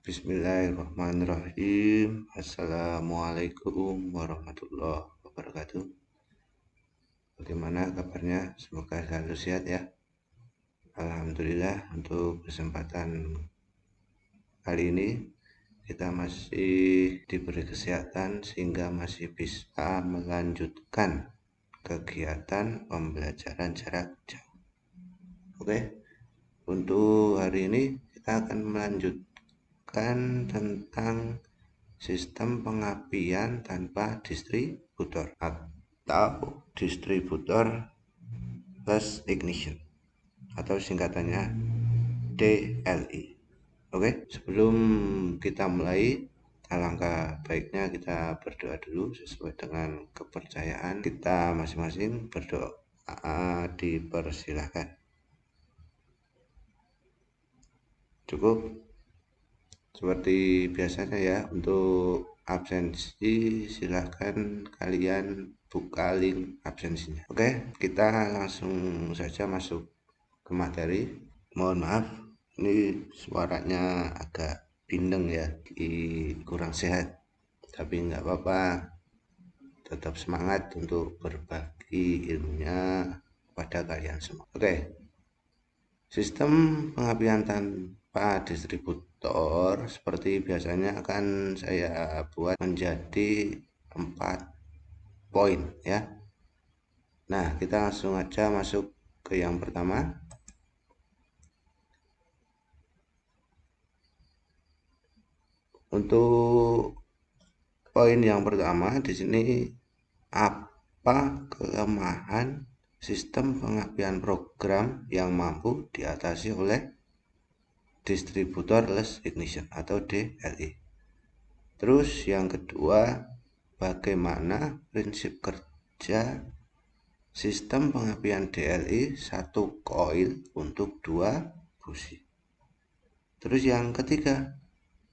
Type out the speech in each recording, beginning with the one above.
Bismillahirrahmanirrahim. Assalamualaikum warahmatullahi wabarakatuh. Bagaimana kabarnya? Semoga selalu sehat ya. Alhamdulillah, untuk kesempatan kali ini kita masih diberi kesehatan sehingga masih bisa melanjutkan kegiatan pembelajaran jarak jauh. Oke, untuk hari ini kita akan melanjutkan tentang sistem pengapian tanpa distributor atau distributor plus ignition atau singkatannya DLI. Oke, sebelum kita mulai, alangkah baiknya kita berdoa dulu sesuai dengan kepercayaan kita masing-masing. Berdoa dipersilahkan. Cukup. Seperti biasanya ya, untuk absensi silahkan kalian buka link absensinya. Oke, kita langsung saja masuk ke materi. Mohon maaf, ini suaranya agak bindeng ya, kurang sehat, tapi nggak apa-apa, tetap semangat untuk berbagi ilmunya pada kalian semua. Oke, sistem pengapian tanpa distributor seperti biasanya akan saya buat menjadi 4 poin ya. Nah, kita langsung aja masuk ke yang pertama. Untuk poin yang pertama di sini, apa kelemahan sistem pengapian program yang mampu diatasi oleh distributor less ignition atau DLI. Terus yang kedua, bagaimana prinsip kerja sistem pengapian DLI satu koil untuk 2 busi. Terus yang ketiga,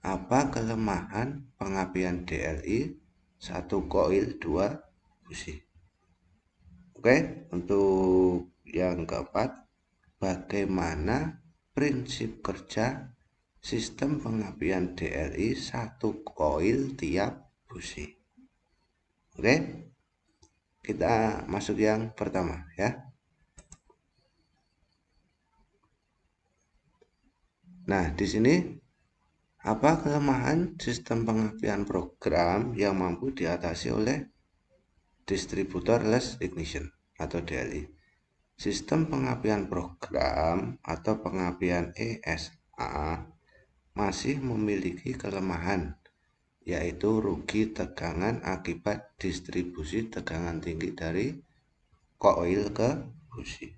apa kelemahan pengapian DLI satu koil 2 busi. Oke, untuk yang keempat, bagaimana prinsip kerja sistem pengapian DLI satu koil tiap busi. Oke, kita masuk yang pertama ya. Nah, di sini apa kelemahan sistem pengapian program yang mampu diatasi oleh distributor less ignition atau DLI. Sistem pengapian program atau pengapian ESA masih memiliki kelemahan, yaitu rugi tegangan akibat distribusi tegangan tinggi dari koil ke busi.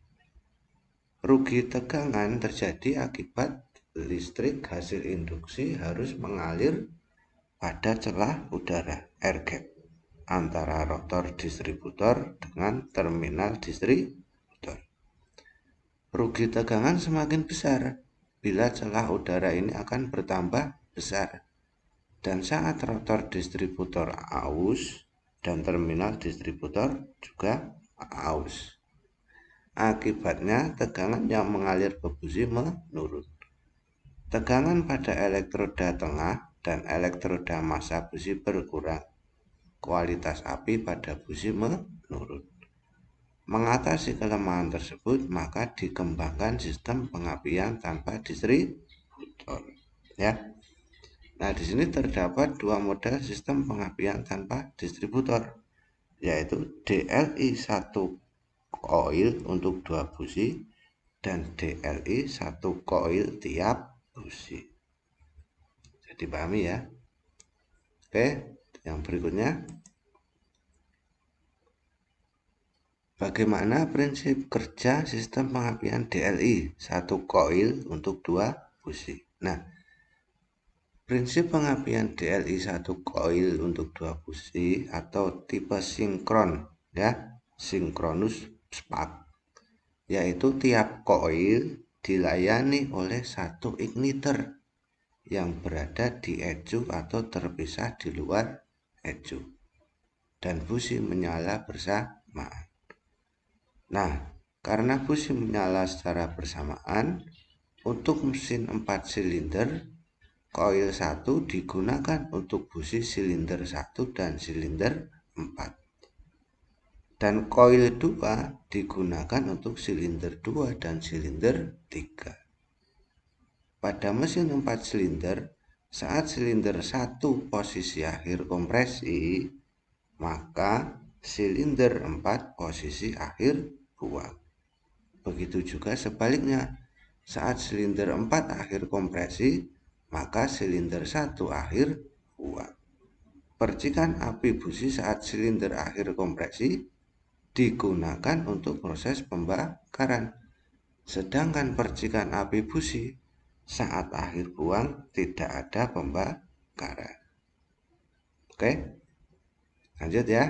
Rugi tegangan terjadi akibat listrik hasil induksi harus mengalir pada celah udara air gap antara rotor distributor dengan terminal distributor. Rugi tegangan semakin besar bila celah udara ini akan bertambah besar, dan saat rotor distributor aus dan terminal distributor juga aus. Akibatnya tegangan yang mengalir ke busi menurun. Tegangan pada elektroda tengah dan elektroda massa busi berkurang. Kualitas api pada busi menurun. Mengatasi kelemahan tersebut, maka dikembangkan sistem pengapian tanpa distributor. Ya. Nah, di sini terdapat 2 model sistem pengapian tanpa distributor, yaitu DLI 1 koil untuk 2 busi dan DLI 1 koil tiap busi. Jadi pahami ya. Oke, yang berikutnya, bagaimana prinsip kerja sistem pengapian DLI 1 koil untuk 2 busi. Nah, prinsip pengapian DLI 1 koil untuk 2 busi atau tipe sinkron ya, sinkronus spark, yaitu tiap koil dilayani oleh satu igniter yang berada di ecu atau terpisah di luar ecu, dan busi menyala bersamaan. Nah, karena busi menyala secara bersamaan, untuk mesin 4 silinder koil 1 digunakan untuk busi silinder 1 dan silinder 4. Dan koil 2 digunakan untuk silinder 2 dan silinder 3. Pada mesin 4 silinder, saat silinder 1 posisi akhir kompresi, maka silinder 4 posisi akhir buang. Begitu juga sebaliknya, saat silinder 4 akhir kompresi, maka silinder 1 akhir buang. Percikan api busi saat silinder akhir kompresi digunakan untuk proses pembakaran. Sedangkan percikan api busi saat akhir buang tidak ada pembakaran. Oke, lanjut ya.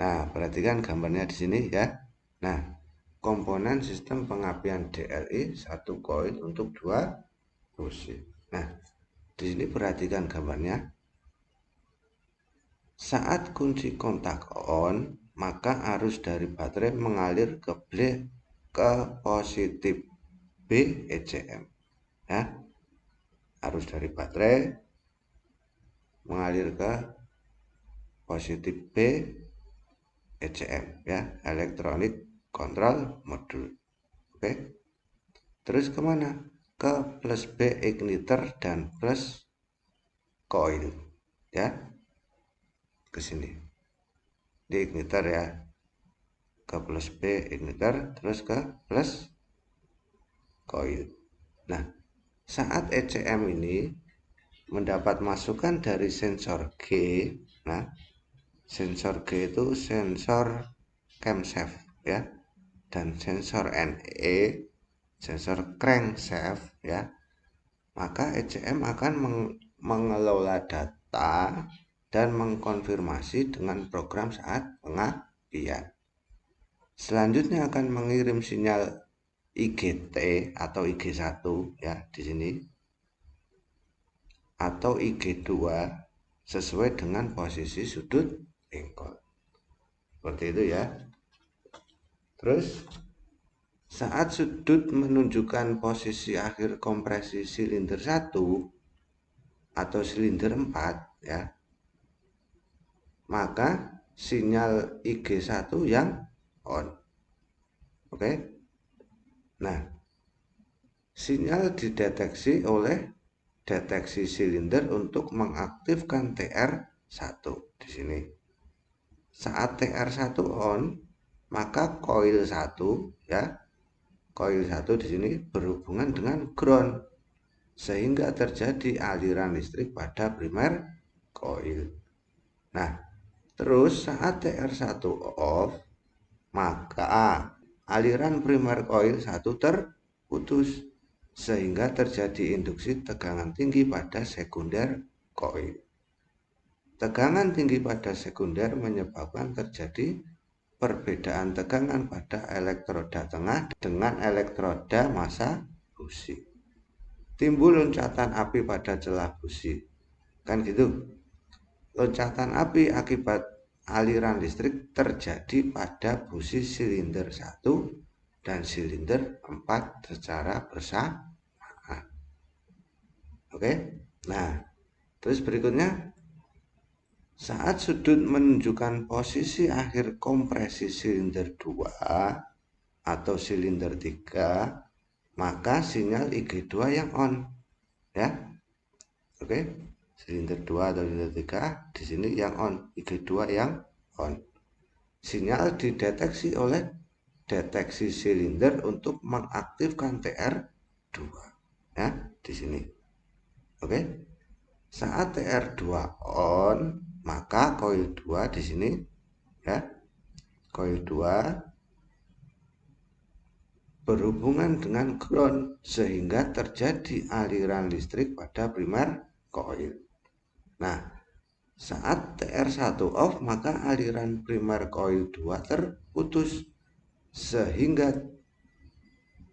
Nah, perhatikan gambarnya di sini ya. Nah, komponen sistem pengapian DLI 1 koil untuk 2 busi. Nah, di sini perhatikan gambarnya. Saat kunci kontak on, maka arus dari baterai mengalir ke positif B ECM. Ya. Arus dari baterai mengalir ke positif B ECM ya, Electronic Control Module. Oke. Terus kemana? Ke plus B igniter dan plus coil ya. Ke sini. Di igniter ya. Ke plus B igniter terus ke plus coil. Nah, saat ECM ini mendapat masukan dari sensor G. Nah, sensor G itu sensor camshaft ya, dan sensor NE sensor crankshaft ya, maka ECM akan mengelola data dan mengkonfirmasi dengan program saat pengapian. Selanjutnya akan mengirim sinyal IGT atau IG1 ya di sini, atau IG2 sesuai dengan posisi sudut engkol. Seperti itu ya. Terus saat sudut menunjukkan posisi akhir kompresi silinder 1 atau silinder 4 ya, maka sinyal IG1 yang on. Oke. Nah, sinyal dideteksi oleh deteksi silinder untuk mengaktifkan TR1 di sini. Saat TR1 on, maka koil 1 ya, koil 1 di sini berhubungan dengan ground sehingga terjadi aliran listrik pada primer koil. Nah, terus saat TR1 off, maka aliran primer koil 1 terputus sehingga terjadi induksi tegangan tinggi pada sekunder koil. Tegangan tinggi pada sekunder menyebabkan terjadi perbedaan tegangan pada elektroda tengah dengan elektroda massa busi. Timbul loncatan api pada celah busi. Kan gitu. Loncatan api akibat aliran listrik terjadi pada busi silinder 1 dan silinder 4 secara bersamaan. Oke. Nah, terus berikutnya, saat sudut menunjukkan posisi akhir kompresi silinder 2 atau silinder 3, maka sinyal IG2 yang on ya. Oke. Silinder 2 atau silinder 3 di sini yang on, IG2 yang on. Sinyal dideteksi oleh deteksi silinder untuk mengaktifkan TR2 ya di sini. Oke. Saat TR2 on, maka koil 2 di sini ya. Koil 2 berhubungan dengan ground sehingga terjadi aliran listrik pada primer koil. Nah, saat TR1 off, maka aliran primer koil 2 terputus sehingga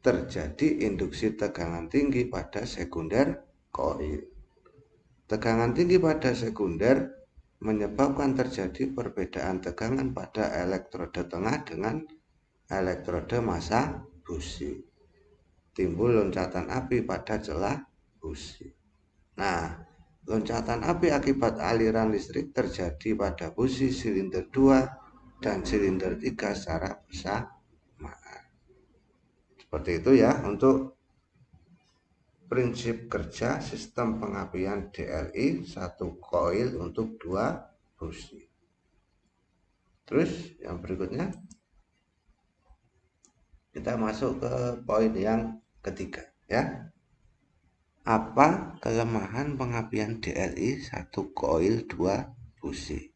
terjadi induksi tegangan tinggi pada sekunder koil. Tegangan tinggi pada sekunder menyebabkan terjadi perbedaan tegangan pada elektroda tengah dengan elektroda massa busi. Timbul loncatan api pada celah busi. Nah, loncatan api akibat aliran listrik terjadi pada busi silinder 2 dan silinder 3 secara bersamaan. Seperti itu ya untuk prinsip kerja sistem pengapian DLI, satu koil untuk 2 busi. Terus yang berikutnya kita masuk ke poin yang ketiga ya. Apa kelemahan pengapian DLI 1 koil 2 busi?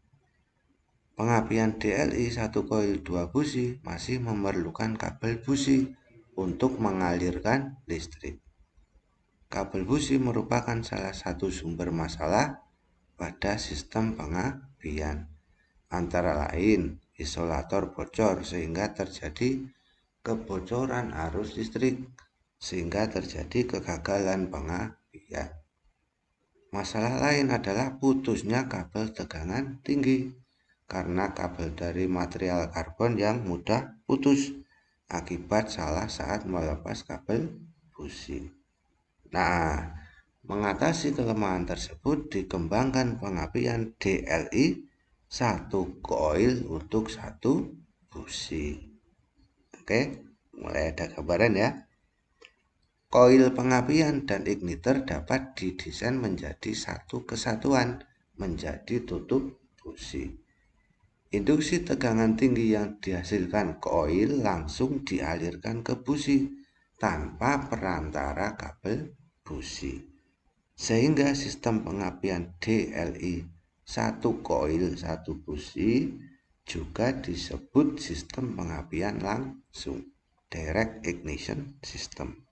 Pengapian DLI 1 koil 2 busi masih memerlukan kabel busi untuk mengalirkan listrik. Kabel busi merupakan salah satu sumber masalah pada sistem pengapian. Antara lain, isolator bocor sehingga terjadi kebocoran arus listrik, sehingga terjadi kegagalan pengapian. Masalah lain adalah putusnya kabel tegangan tinggi, karena kabel dari material karbon yang mudah putus akibat salah saat melepas kabel busi. Nah, mengatasi kelemahan tersebut dikembangkan pengapian DLI 1 koil untuk 1 busi. Oke, mulai ada gambaran ya. Koil pengapian dan igniter dapat didesain menjadi satu kesatuan menjadi tutup busi. Induksi tegangan tinggi yang dihasilkan koil langsung dialirkan ke busi tanpa perantara kabel busi. Sehingga sistem pengapian DLI 1 koil 1 busi juga disebut sistem pengapian langsung, direct ignition system,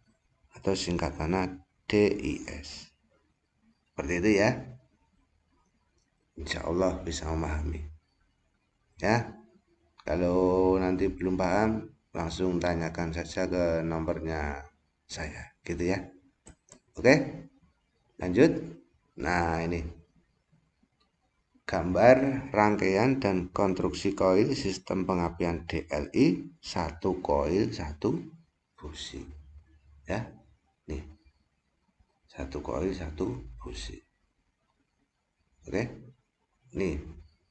atau singkatannya DIS. Seperti itu ya. Insya Allah bisa memahami ya. Kalau nanti belum paham langsung tanyakan saja ke nomornya saya gitu ya. Oke, lanjut. Nah, ini gambar rangkaian dan konstruksi koil sistem pengapian DLI 1 koil 1 busi ya. Nih, 1 koil 1 busi. Oke, nih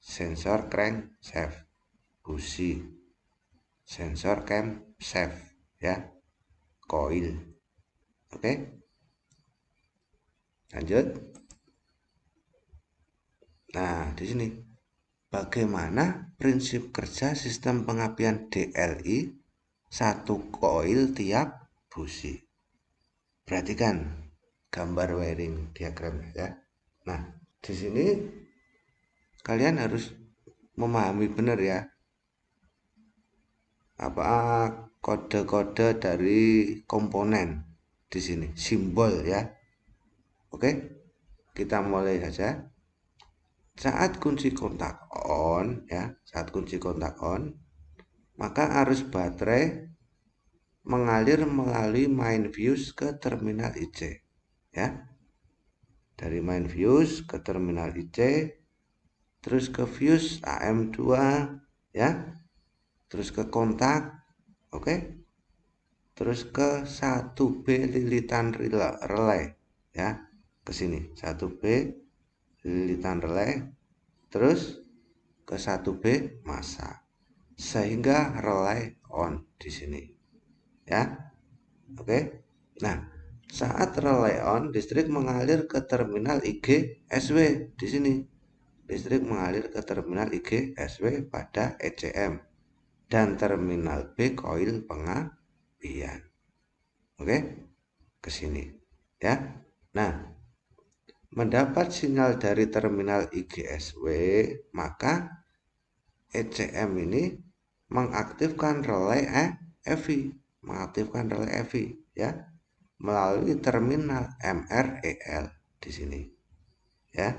sensor crankshaft busi, sensor camshaft ya, koil. Oke, lanjut. Nah, di sini bagaimana prinsip kerja sistem pengapian DLI 1 koil tiap busi. Perhatikan gambar wiring diagram ya. Nah, di sini kalian harus memahami benar ya apa kode-kode dari komponen di sini, simbol ya. Oke, kita mulai saja. Saat kunci kontak on ya, saat kunci kontak on, maka arus baterai mengalir melalui main fuse ke terminal IC ya. Dari main fuse ke terminal IC, terus ke fuse AM2 ya, terus ke kontak, oke. Terus ke 1B lilitan relay ya, ke sini 1B lilitan relay, terus ke 1B massa, sehingga relay on di sini ya. Oke, nah saat relay on listrik mengalir ke terminal IG SW di sini. Listrik mengalir ke terminal IG SW pada ECM dan terminal B koil pengapian. Oke, ke sini ya. Nah, mendapat sinyal dari terminal IGSW, maka ECM ini mengaktifkan relay EV, ya melalui terminal MREL di sini ya.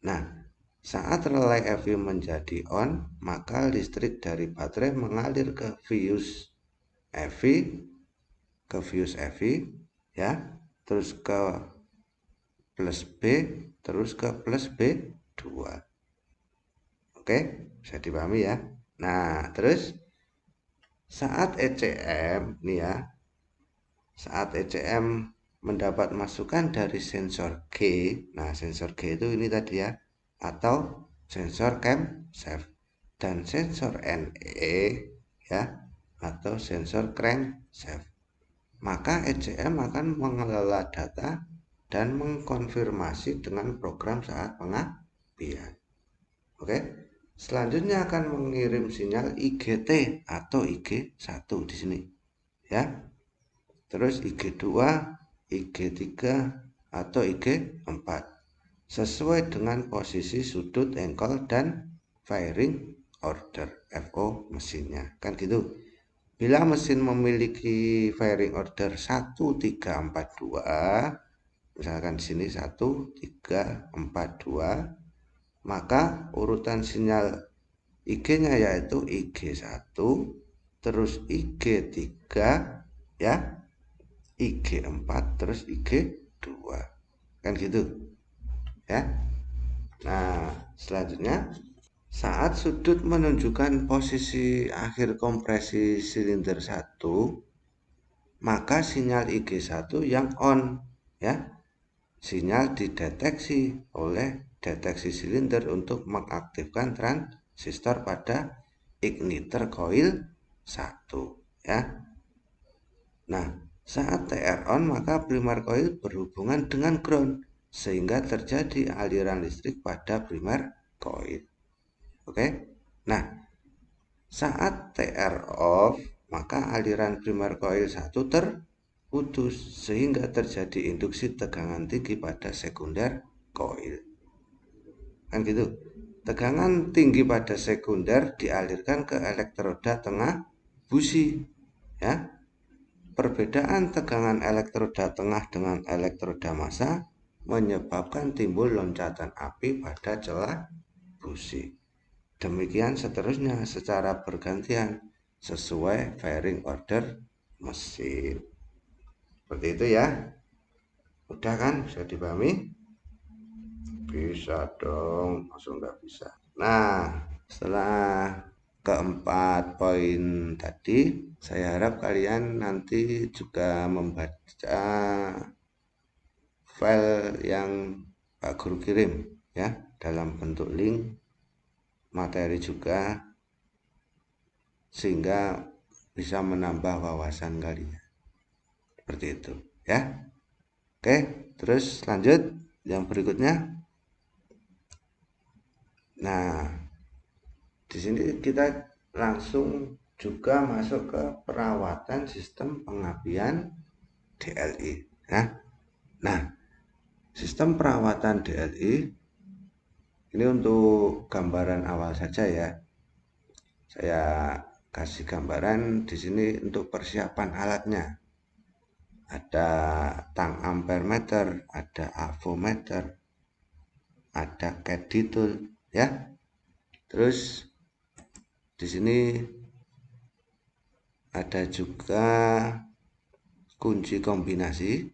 Nah, saat relay EV menjadi on, maka listrik dari baterai mengalir ke fuse EV ya, terus ke plus B, terus ke plus B2. Oke, bisa dipahami ya. Nah, terus saat ECM nih ya, saat ECM mendapat masukan dari sensor G. Nah, sensor G itu ini tadi ya, atau sensor camshaft, dan sensor NE ya, atau sensor crankshaft. Maka ECM akan mengelola data dan mengkonfirmasi dengan program saat pengapian. Oke. Selanjutnya akan mengirim sinyal IGT atau IG1 di sini ya. Terus IG2, IG3 atau IG4 sesuai dengan posisi sudut engkol dan firing order FO mesinnya. Kan gitu. Bila mesin memiliki firing order 1342, misalkan di sini 1342, maka urutan sinyal IG-nya yaitu IG1, terus IG3 ya, IG4, terus IG2. Kan gitu ya. Nah, selanjutnya saat sudut menunjukkan posisi akhir kompresi silinder 1, maka sinyal IG1 yang on ya. Sinyal dideteksi oleh deteksi silinder untuk mengaktifkan transistor pada igniter coil 1 ya. Nah, saat TR on maka primer coil berhubungan dengan ground sehingga terjadi aliran listrik pada primer coil. Oke. Nah, saat TR off maka aliran primer coil 1 terputus sehingga terjadi induksi tegangan tinggi pada sekunder coil. Kan gitu. Tegangan tinggi pada sekunder dialirkan ke elektroda tengah busi ya. Perbedaan tegangan elektroda tengah dengan elektroda massa menyebabkan timbul loncatan api pada celah busi. Demikian seterusnya secara bergantian sesuai firing order mesin. Seperti itu ya. Udah kan? Bisa dipahami? Bisa dong, langsung nggak bisa. Nah, setelah keempat poin tadi, saya harap kalian nanti juga membaca file yang Pak Guru kirim ya, dalam bentuk link materi juga, sehingga bisa menambah wawasan kalian. Seperti itu ya. Oke, terus lanjut yang berikutnya. Nah, di sini kita langsung juga masuk ke perawatan sistem pengapian DLI ya. Nah, sistem perawatan DLI ini untuk gambaran awal saja ya. Saya kasih gambaran di sini untuk persiapan alatnya. Ada tang ampere meter, ada avometer, ada caddy tool ya. Terus di sini ada juga kunci kombinasi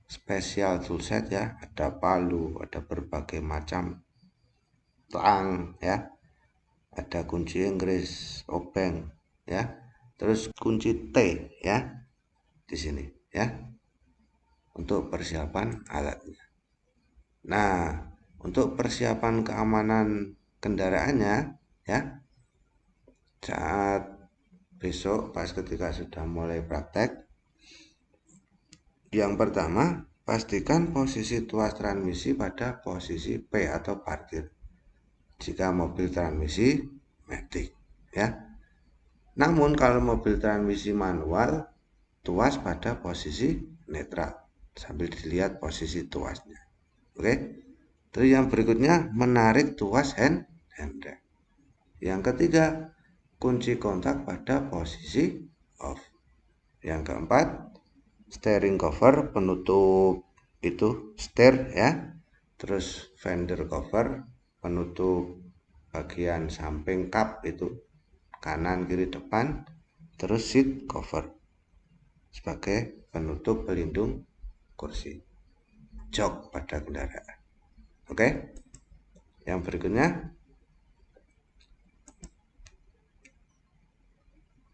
spesial toolset ya, ada palu, ada berbagai macam tang ya, ada kunci Inggris, obeng ya, terus kunci T ya di sini ya untuk persiapan alatnya. Nah, untuk persiapan keamanan kendaraannya ya, saat besok pas ketika sudah mulai praktek, yang pertama pastikan posisi tuas transmisi pada posisi P atau parkir jika mobil transmisi matic ya. Namun kalau mobil transmisi manual, tuas pada posisi netral sambil dilihat posisi tuasnya. Oke. Terus yang berikutnya menarik tuas handbrake. Yang ketiga, kunci kontak pada posisi off. Yang keempat, steering cover penutup itu steer ya. Terus fender cover penutup bagian samping kap itu kanan kiri depan. Terus seat cover sebagai penutup pelindung kursi jok pada kendaraan. Oke. Yang berikutnya,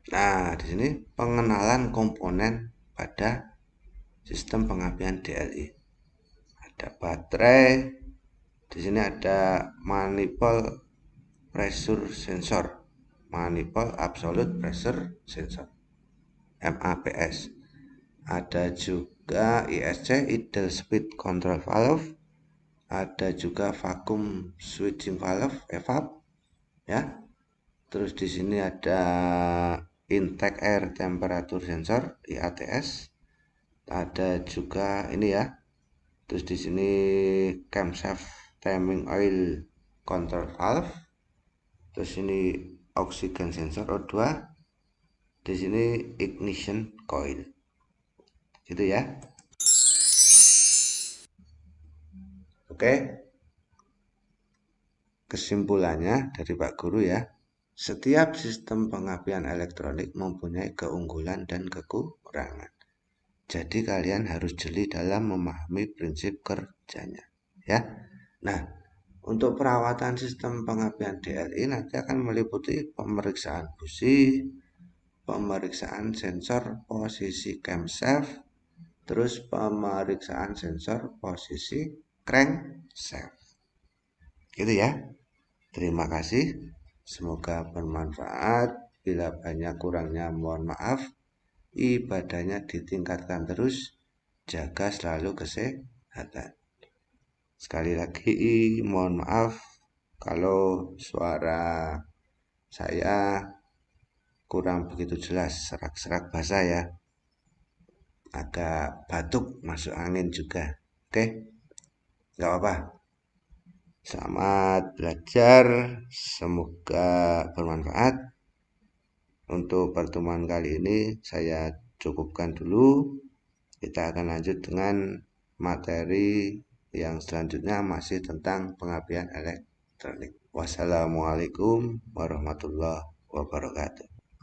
nah di sini pengenalan komponen pada sistem pengapian DLI. Ada baterai, di sini ada manifold pressure sensor, manifold absolute pressure sensor, MAPS. Ada juga ISC, idle speed control valve. Ada juga vacuum switching valve, EVAP, ya. Terus di sini ada intake air temperature sensor, IATS. Ada juga ini ya. Terus di sini camshaft timing oil control valve. Terus ini oxygen sensor O2. Di sini ignition coil. Gitu ya. Oke. Kesimpulannya dari Pak Guru ya. Setiap sistem pengapian elektronik mempunyai keunggulan dan kekurangan. Jadi kalian harus jeli dalam memahami prinsip kerjanya, ya. Nah, untuk perawatan sistem pengapian DLI nanti akan meliputi pemeriksaan busi, pemeriksaan sensor posisi camshaft, terus pemeriksaan sensor posisi crankshaft. Gitu ya. Terima kasih. Semoga bermanfaat. Bila banyak kurangnya mohon maaf. Ibadahnya ditingkatkan terus. Jaga selalu kesehatan. Sekali lagi mohon maaf kalau suara saya kurang begitu jelas, serak-serak basah ya. Agak batuk, masuk angin juga. Oke, nggak apa-apa. Selamat belajar, semoga bermanfaat. Untuk pertemuan kali ini saya cukupkan dulu. Kita akan lanjut dengan materi yang selanjutnya masih tentang pengapian elektronik. Wassalamualaikum warahmatullahi wabarakatuh.